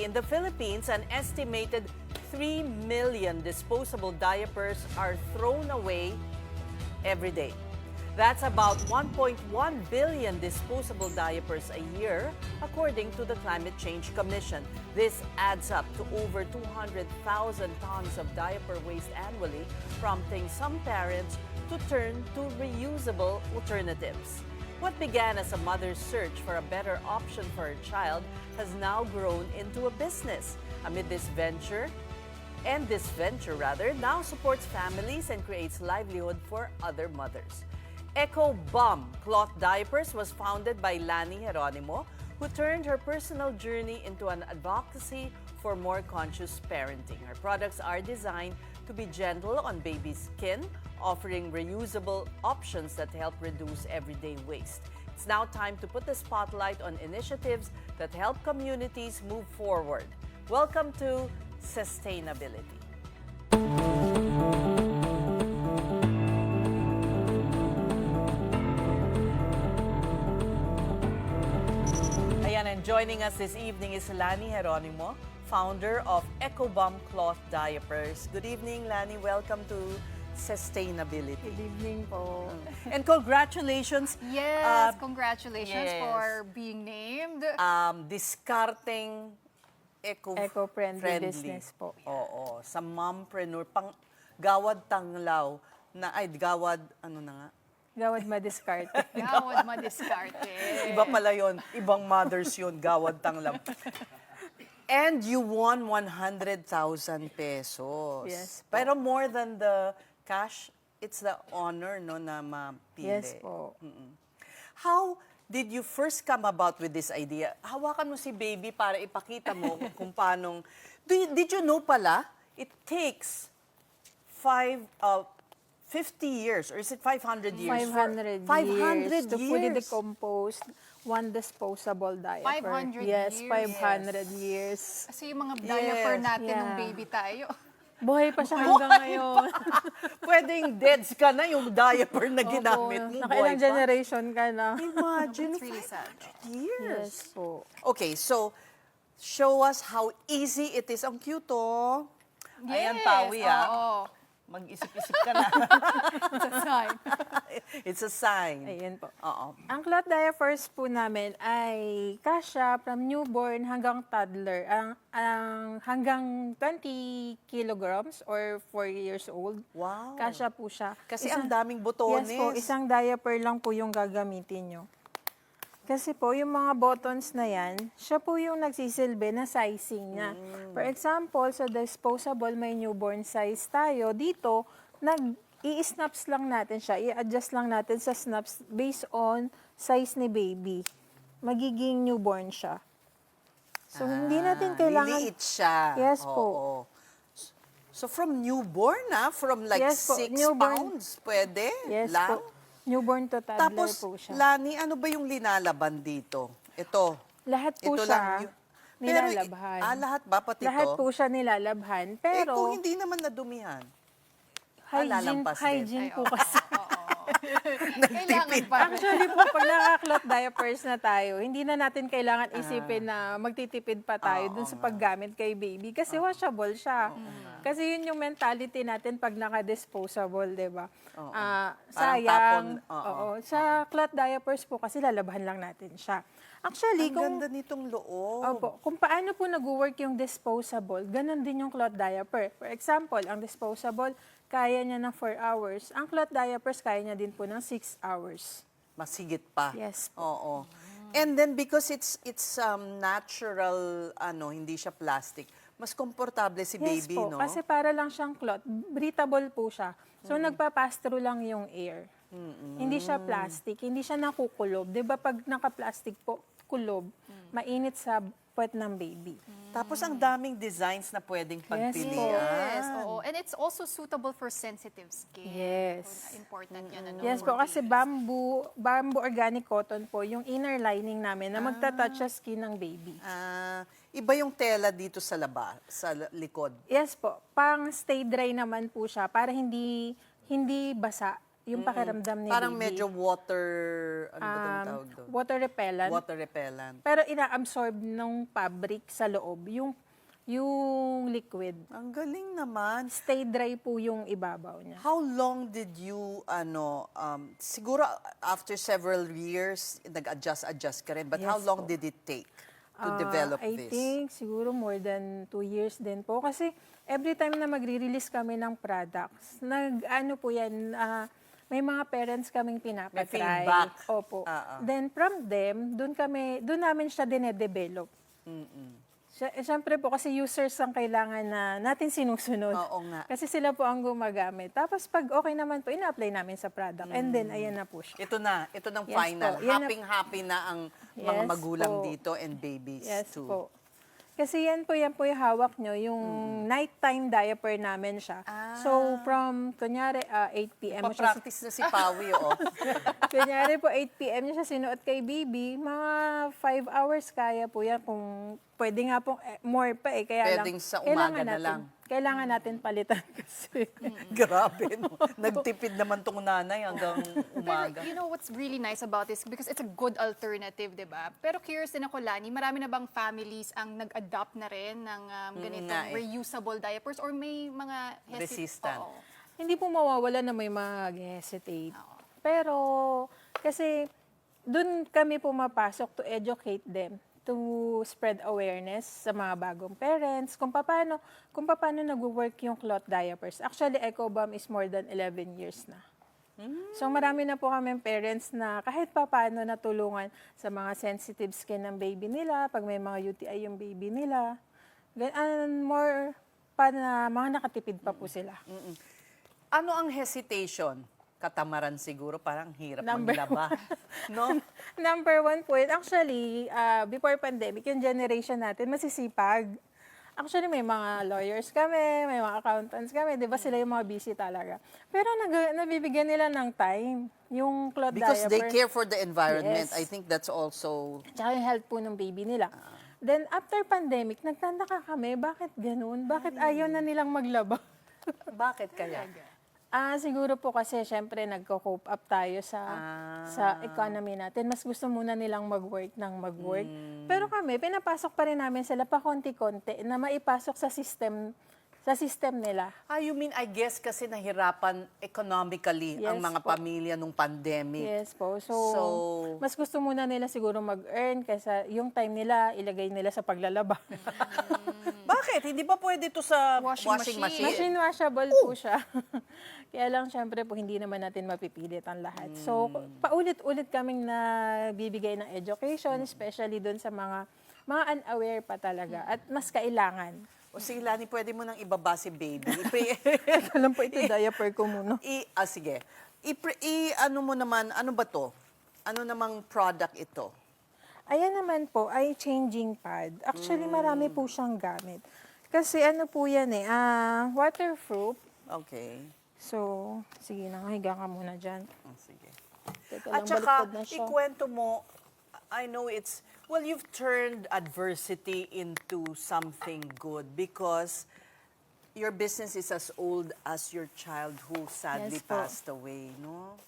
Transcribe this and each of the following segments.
In the Philippines, an estimated 3 million disposable diapers are thrown away every day. That's about 1.1 billion disposable diapers a year, according to the Climate Change Commission. This adds up to over 200,000 tons of diaper waste annually, prompting some parents to turn to reusable alternatives. What began as a mother's search for a better option for her child has now grown into a business. Amid this venture, now supports families and creates livelihood for other mothers. Eco Bum Cloth Diapers was founded by Lani Geronimo, who turned her personal journey into an advocacy for more conscious parenting. Her products are designed to be gentle on baby's skin, offering reusable options that help reduce everyday waste. It's now time to put the spotlight on initiatives that help communities move forward. Welcome to Sustainability. And joining us this evening is Lani Geronimo, founder of EcoBum Cloth Diapers. Good evening, Lani. Welcome to Sustainability. Good evening po. And congratulations. Yes, congratulations for being named. Discarding Eco-friendly business po. Oo, sa mompreneur, pang gawad tanglaw, gawad, ano na nga? Gawad madiskarte. Gawad madiskarte. Iba pala yun. Ibang mothers yun. Gawad tanglam. And you won 100,000 pesos. Yes po. Pero more than the cash, it's the honor no, na mapili. Yes po. How did you first come about with this idea? Hawakan mo si baby para ipakita mo kung paanong... Did you know pala, it takes 50 years, or is it 500 years? 500 years to fully decompose one disposable diaper. 500 yes, years. 500 years. Kasi yung mga diaper natin nung Yeah. baby tayo. Buhay pa siya hanggang ngayon. Pwedeng deads ka na yung diaper na ginamit mo. Nakailang Buhay pa. generation ka na. Imagine, It's really sad. years. Yes po. Okay, so show us how easy it is. Ang cute, oh. Ayan, Pawi, ah. Oo. Mag-isip-isip ka na. It's a sign. It's a sign. Ayan po. Oo. Ang cloth diapers po namin ay kasya from newborn hanggang toddler. Ang hanggang 20 kilograms or 4 years old. Wow. Kasya po siya. Kasi ang daming butones. Yes po, isang diaper lang po yung gagamitin nyo. Kasi po, yung mga buttons na yan, siya po yung nagsisilbi na sizing niya. For example, sa disposable, may newborn size tayo. Dito, i-snaps lang natin siya. I-adjust lang natin sa snaps based on size ni baby. Magiging newborn siya. So, hindi natin kailangan... Liliit siya. Yes Oo. po. So, from newborn, from like Yes po, 6 newborn. pounds, pwede? Yes lang? po. Newborn to toddler Tapos, po siya. Lani, ano ba yung linalaban dito? Ito. Lahat po Ito siya lang Pero, nilalabhan. lahat ba? Pati Lahat ito? po siya nilalabhan. Pero, kung hindi naman nadumihan. hygiene, lalampas din. hygiene po kasi. Kailangan pa. Actually po, pag naka-cloth diapers na tayo, hindi na natin kailangan isipin na magtitipid pa tayo dun sa paggamit kay baby. Kasi washable siya. Kasi yun yung mentality natin pag naka-disposable, di ba? Sayang. tapon. Oo. Sa cloth diapers po, kasi lalabahan lang natin siya. Actually, Ang ganda nitong loob. Opo. Kung paano po nag-work yung disposable, ganun din yung cloth diaper. For example, ang disposable, kaya niya ng 4 hours. Ang cloth diapers, kaya niya din po ng 6 hours. Masigit pa. Yes po. Oo. And then because it's natural, hindi siya plastic, mas komportable si Yes baby, po, no? kasi para lang siyang cloth. Breathable po siya. So, nagpa-pass through lang yung air. Hindi siya plastic, hindi siya nakukulob. Di ba pag naka-plastic po, kulob, mainit sa puwet ng baby. Tapos ang daming designs na pwedeng pagpilian. Yes, oo. And it's also suitable for sensitive skin. Yes. Important yun. Ano, Yes po, kasi bamboo organic cotton po, yung inner lining namin na magta-touch sa skin ng baby. Iba yung tela dito sa sa likod. Yes po, pang stay dry naman po siya para hindi basa yung pakiramdam ni Parang baby. medyo water, ano ba itong tawag doon? Water repellent. Water repellent. Pero ina-absorb ng fabric sa loob, yung liquid. Ang galing naman. Stay dry po yung ibabaw niya. How long did you, siguro after several years, nag-adjust ka rin, but how Yes long po. did it take to develop I this? think siguro more than 2 years din po. Kasi every time na magre-release kami ng products, po yan, may mga parents kaming pinapatry. feedback. Opo. Ah, ah. Then from them, doon namin siya dine-develop. Siyempre po, kasi users ang kailangan na natin sinusunod. Oo nga. Kasi sila po ang gumagamit. Tapos pag okay naman po, ina-apply namin sa product. And then, ayan na po siya. Ito ng Yes final. po. Yan na- Happy na ang mga Yes magulang po. dito and babies Yes too. po. Kasi yan po yung hawak nyo, yung nighttime diaper namin siya. So, from, kunyari, 8 p.m. mo siya, Pa-practice na si Pawi, oh. kunyari po, 8 p.m. niya siya sinuot kay baby, mga 5 hours kaya po yan. Kung pwede nga po, more pa eh. Kaya Pwedeng sa kailangan umaga na natin, lang. Kailangan natin palitan kasi. Grabe, no? Nagtipid naman tong nanay hanggang Pero umaga. you know what's really nice about this? Because it's a good alternative, di ba? Pero curious din ako, Lani, marami na bang families ang nag-adopt na rin ng ganitong nga eh. reusable diapers? Or may mga Resistant. Oo. Hindi po mawawala na may mag-hesitate. Pero, kasi, dun kami pumapasok to educate them, to spread awareness sa mga bagong parents, kung paano nag-work yung cloth diapers. Actually, EcoBam is more than 11 years na. So marami na po kami parents na kahit paano natulungan sa mga sensitive skin ng baby nila, pag may mga UTI yung baby nila. And more pa na mga nakatipid pa po sila. Ano ang hesitation? Katamaran siguro, parang hirap Number maglaba. No? Number 1 po, actually, before pandemic, yung generation natin, masisipag. Actually, may mga lawyers kami, may mga accountants kami, di ba sila yung mga busy talaga. Pero nabibigyan nila ng time, yung cloth Because diaper. they care for the environment. Yes. I think that's also... Tsaka yung health po ng baby nila. Then, after pandemic, nagtandaka kami, bakit ganun? Bakit ayaw na nilang maglaba? Bakit kaya? Siguro po kasi syempre nagko-cope up tayo sa economy natin. Mas gusto muna nilang mag-work ng mag-work. Pero kami, pinapasok pa rin namin sila pa konti-konti na maipasok sa system nila. You mean, I guess kasi nahirapan economically ang Yes mga po. pamilya nung pandemic. Yes po. So, So- mas gusto muna nila siguro mag-earn kaysa yung time nila, ilagay nila sa paglalaba. Bakit? Hindi ba pwede to sa Washing washing machine. machine? Machine washable po siya. Kaya lang, syempre po, hindi naman natin mapipilit ang lahat. So, paulit-ulit kaming nabibigay ng education, especially doon sa mga unaware pa talaga at mas kailangan. O sige, Lani, pwede mo nang ibaba si baby. Alam po, ito diaper ko muna. Sige. Ano mo naman, ano ba to? Ano namang product ito? Ayan naman po ay changing pad. Actually, marami po siyang gamit. Kasi ano po yan waterproof. Okay. So, sige na, higa ka muna dyan. Sige. Teka At lang, saka, baliktad na siya. ikwento mo, I know you've turned adversity into something good because your business is as old as your child who sadly Yes po. passed away, no?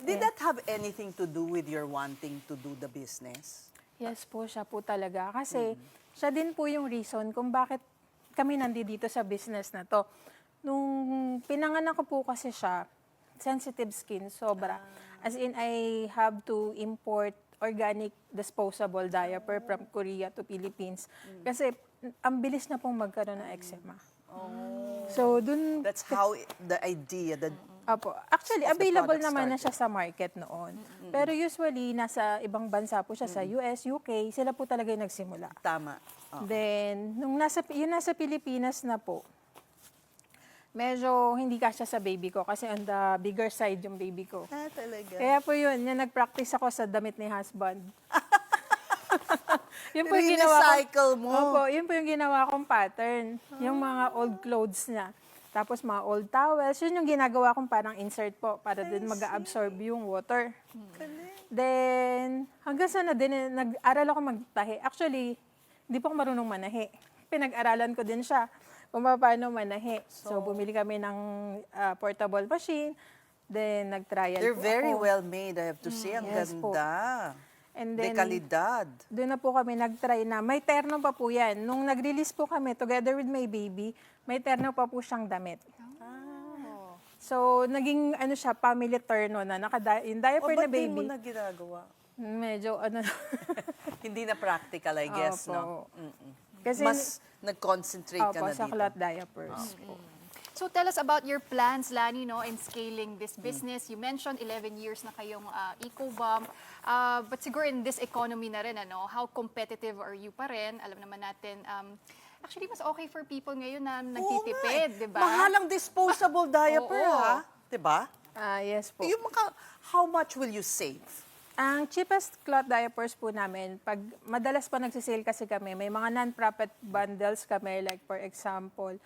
Did that have anything to do with your wanting to do the business? Yes po, siya po talaga. Kasi siya din po yung reason kung bakit kami nandito sa business na to. Nung pinanganak ko po kasi siya, sensitive skin, sobra. As in, I have to import organic disposable diaper from Korea to Philippines. Kasi ang bilis na pong magkaroon ng eczema. So, dun... That's how the idea, Apo. Actually, of the available product naman na siya sa market noon. Pero usually, nasa ibang bansa po siya, sa US, UK, sila po talaga yung nagsimula. tama. Then, nung nasa Pilipinas na po, medyo hindi kasya sa baby ko kasi on the bigger side yung baby ko. Talaga. Kaya po yun, nag-practice ako sa damit ni husband. Yun po yung ginawa ko. Recycle mo. Opo, yun po yung ginawa kong pattern. Yung mga old clothes niya. Tapos mga old towels, yun yung ginagawa kong parang insert po para din mag-absorb yung water. Then, hanggang sa nag-aral ako magtahi. Actually, hindi po ako marunong manahi. Pinag-aralan ko din siya kung paano manahi. So, bumili kami ng portable machine. Then, nag-trial They're po very ako. well made, I have to say. Ang Yes po. ganda. And De then, kalidad. doon na po kami nag-try na. May terno pa po yan. Nung nag-release po kami, together with my baby, may terno pa po siyang damit. Oh. So, naging siya, family terno na. Yung diaper na Ba't di mo baby, na ginagawa? medyo Hindi na practical, I guess, no? Opo. Kasi, Mas nag-concentrate ka opo, na sa dito. cloth diapers. So tell us about your plans, Lani, no, in scaling this business. You mentioned 11 years na kayong EcoBomb. But siguro in this economy na rin, how competitive are you pa rin? Alam naman natin, actually, mas okay for people ngayon na nagtitipid, di ba? Mahal ang disposable diaper, Oo. ha? Di ba? Yes po. How much will you save? Ang cheapest cloth diapers po namin, pag madalas pa nagsisale kasi kami, may mga non-profit bundles kami, like for example,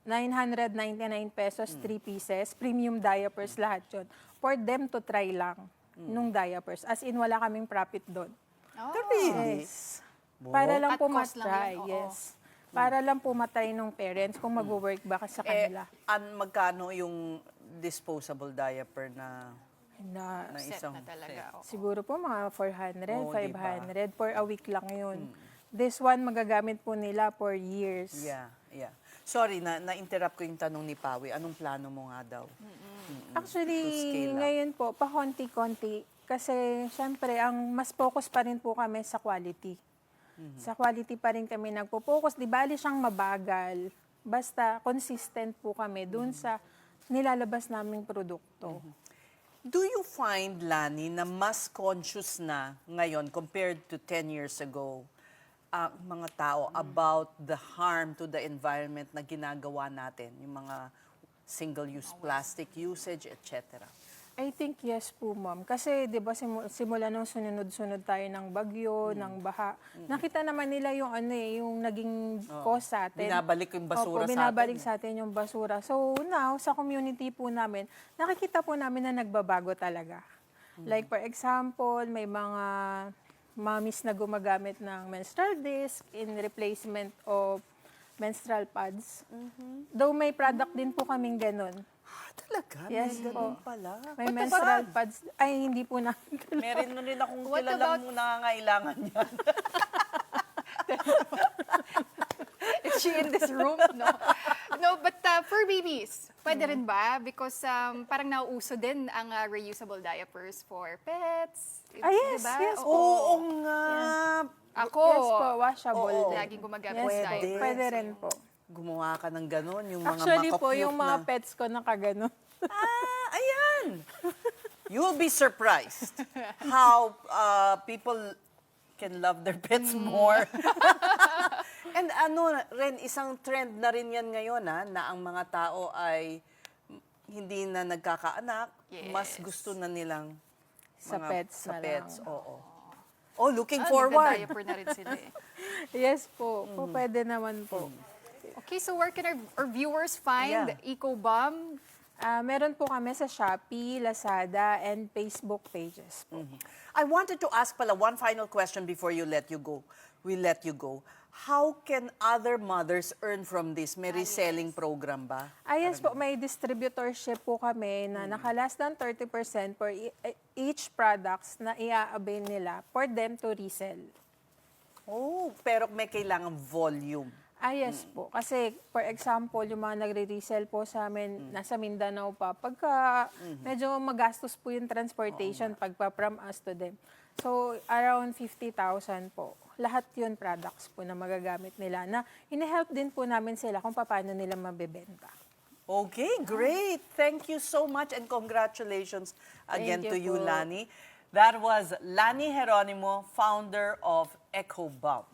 999 pesos, 3 pieces, premium diapers, lahat yun. For them to try lang nung diapers. As in, wala kaming profit doon. Oh. Really? Yes. Para lang At po cost lang matry, yun, oo. yes. Para lang po matry ng parents kung mag-work ba sa kanila. Magkano yung disposable diaper na Na, Set isang na talaga. oo. siguro po mga 400, Oo, 500 for a week lang yun. This one, magagamit po nila for years. Yeah. Sorry, na-interrupt ko yung tanong ni Pawi. Anong plano mo nga daw? To Actually, scale up. ngayon po, pakonti-konti. Kasi, syempre, ang mas focus pa rin po kami sa quality. Sa quality pa rin kami nagpo-focus. Di bali siyang mabagal. Basta, consistent po kami dun sa nilalabas naming produkto. Do you find, Lani, na mas conscious na ngayon compared to 10 years ago ang mga tao about the harm to the environment na ginagawa natin? Yung mga single-use plastic usage, etc. I think yes po, ma'am. Kasi 'di ba simula nung sunod-sunod tayo ng bagyo, ng baha. Nakita naman nila yung yung naging cause sa atin. Binabalik yung basura Opo, sa binabalik atin. sa atin yung basura. So now, sa community po namin, nakikita po namin na nagbabago talaga. Like for example, may mga mommies na gumagamit ng menstrual disc in replacement of menstrual pads. Though may product din po kaming ganun. Talaga? Yes May po. ganun pala. May What menstrual about? pads. Ay, hindi po namin. Meron na rin akong What kilalang about- nangangailangan yan. Is she in this room? No. No, but for babies, pwede rin ba? Because parang nauuso din ang reusable diapers for pets. Yes, diba? yes po. Oo nga. Ako, Yes po, washable Oo. din. laging gumagamit Yes ng po, diapers. pwede rin po. Gumawa ka ng ganon, yung mga Actually po, makakute yung mga na. pets ko nakaganon. Ayan! You'll be surprised how people can love their pets more. And rin, isang trend na rin yan ngayon, na ang mga tao ay hindi na nagkakaanak, mas Yes. gusto na nilang Sa mga- pets sa na pets, lang. oo. Oh, looking Ah, forward. nagda-diaper na rin sila eh. Yes po, pwede naman po. Okay, so where can our viewers find Yeah. EcoBomb? Meron po kami sa Shopee, Lazada, and Facebook pages po. I wanted to ask pala one final question before we let you go. How can other mothers earn from this? May reselling program ba? Yes po, may distributorship po kami na naka-less than 30% for each products na i-avail nila for them to resell. Oh, pero may kailangan volume. Yes po. Kasi, for example, yung mga nagre-resell po sa amin, nasa Mindanao pa, pagka medyo magastos po yung transportation pagpa from us to them. So, around 50,000 po. Lahat yun products po na magagamit nila na hini-help din po namin sila kung paano nila mabebenta. Okay, great. Thank you so much and congratulations again Thank to you you, po. Lani. That was Lani Geronimo, founder of EcoBomb.